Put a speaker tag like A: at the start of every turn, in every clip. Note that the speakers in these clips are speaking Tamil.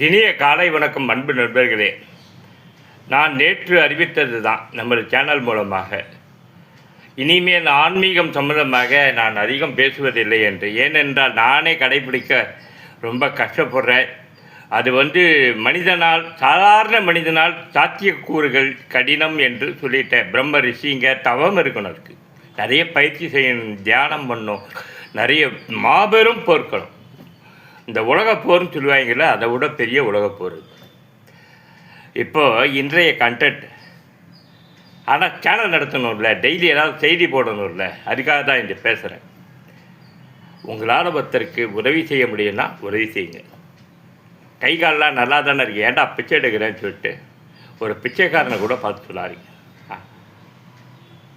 A: இனிய காலை வணக்கம் அன்பு நண்பர்களே. நான் நேற்று அறிவித்தது தான் நம்ம சேனல் மூலமாக, இனிமேல் ஆன்மீகம் சம்பந்தமாக நான் அதிகம் பேசுவதில்லை என்று. ஏனென்றால் நானே கடைபிடிக்க ரொம்ப கஷ்டப்படுறேன். அது மனிதனால், சாதாரண மனிதனால் சாத்தியக்கூறுகள் கடினம் என்று சொல்லிட்டேன். பிரம்ம ரிஷிங்க தவம் இருக்கணும், அதுக்கு நிறைய பயிற்சி செய்யணும், தியானம் பண்ணணும், நிறைய மாபெரும் போர்க்களம். இந்த உலகப்போர்னு சொல்லுவாங்கள்ல, அதை விட பெரிய உலகப்போர். இப்போது இன்றைய கண்டென்ட், ஆனால் சேனல் நடத்தணும்ல, டெய்லி ஏதாவது செய்தி போடணும்ல, அதுக்காக தான் இங்கே பேசுகிறேன். உங்களால் ஒருத்தருக்கு உதவி செய்ய முடியும்னா உதவி செய்யுங்க. கை காலெலாம் நல்லா தானே இருக்குது, ஏன்டா பிச்சை எடுக்கிறேன்னு சொல்லிட்டு ஒரு பிச்சைக்காரனை கூட பார்த்து சொல்லாதீங்க.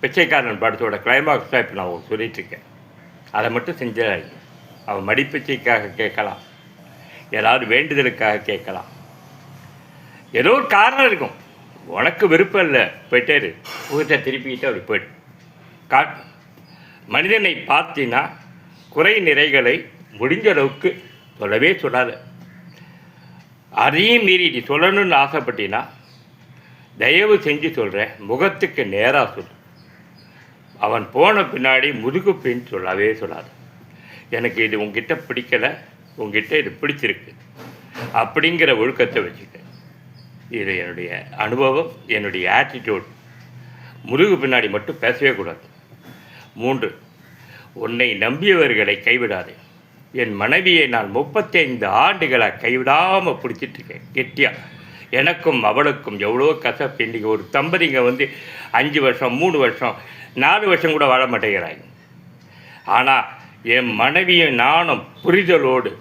A: பிச்சைக்காரன் படத்தோட கிளைமாக்ஸ் தான் இப்போ நான் சொல்லிகிட்ருக்கேன். அதை மட்டும் செஞ்சாங்க. அவன் மடிப்பிச்சைக்காக கேட்கலாம், ஏதாவது வேண்டுதலுக்காக கேட்கலாம், ஏதோ ஒரு காரணம் இருக்கும். உனக்கு விருப்பம் இல்லை, போயிட்டே உங்கள்கிட்ட திருப்பிக்கிட்டு அப்படி போய்ட்டு மனிதனை பார்த்தீங்கன்னா குறை நிறைகளை முடிஞ்ச அளவுக்கு சொல்லவே சொல்லாத. அதையும் மீறி நீ சொல்லணும்னு ஆசைப்பட்டீங்கன்னா தயவு செஞ்சு சொல்கிறேன், முகத்துக்கு நேராக சொல்லு. அவன் போன பின்னாடி முதுகு பின் சொல்லவே சொல்லாது. எனக்கு இது உங்ககிட்ட பிடிக்கலை, உங்ககிட்ட இது பிடிச்சிருக்கு அப்படிங்கிற ஒழுக்கத்தை வச்சுக்க. இது என்னுடைய அனுபவம், என்னுடைய ஆட்டிடியூட். முதுகு பின்னாடி மட்டும் பேசவே கூடாது. 3, உன்னை நம்பியவர்களை கைவிடாதே. என் மனைவியை நான் 35 ஆண்டுகளாக கைவிடாமல் பிடிச்சிட்ருக்கேன் கெட்டியாக. எனக்கும் அவளுக்கும் எவ்வளோ கசப்பு. இன்றைக்கி ஒரு தம்பதிங்க 5 வருஷம், 3 வருஷம், 4 வருஷம் கூட வாழ மாட்டேங்கிறாங்க. ஆனால் என் மனைவியும் நானும் புரிதலோடு,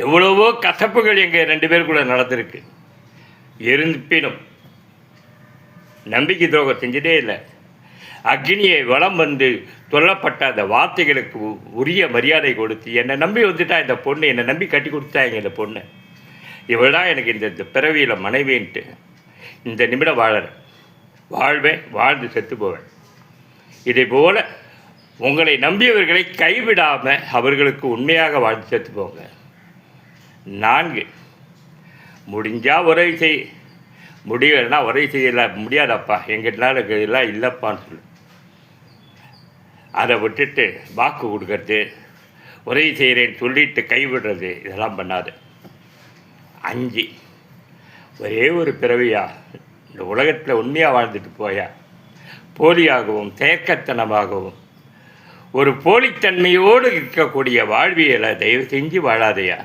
A: எவ்வளவோ கசப்புகள் எங்கள் 2 பேருக்குள்ள நடந்திருக்கு, இருப்பினும் நம்பிக்கை துரோகம் செஞ்சதே இல்லை. அக்னியை வலம் சொல்லப்பட்ட அந்த வார்த்தைகளுக்கு உரிய மரியாதை கொடுத்து என்னை நம்பி வந்துட்டா இந்த பொண்ணு, என்னை நம்பி கட்டி கொடுத்தாங்க இந்த பொண்ணு. இவள் தான் எனக்கு இந்த பிறவியில் மனைவின்ட்டு இந்த நிமிடம் வாழறேன், வாழ்வேன், வாழ்ந்து செத்து போவேன். இதே போல் உங்களை நம்பியவர்களை கைவிடாமல் அவர்களுக்கு உண்மையாக வாழ்ந்து செத்து போங்க. 4, முடிஞ்சால் உதவி செய், முடியலைன்னா உதவி செய்யல முடியாதப்பா, எங்கள்னால இதெல்லாம் இல்லைப்பான்னு சொல்லு. அதை விட்டுட்டு வாக்கு கொடுக்கறது, உதவி செய்கிறேன்னு சொல்லிட்டு கைவிடுறது, இதெல்லாம் பண்ணாது. 5, ஒரே ஒரு பிறவியா இந்த உலகத்தில் உண்மையாக வாழ்ந்துட்டு போயா, போலியாகவும் செயற்கத்தனமாகவும் ஒரு போலித்தன்மையோடு இருக்கக்கூடிய வாழ்வியலை தயவு செஞ்சு வாழாதையா.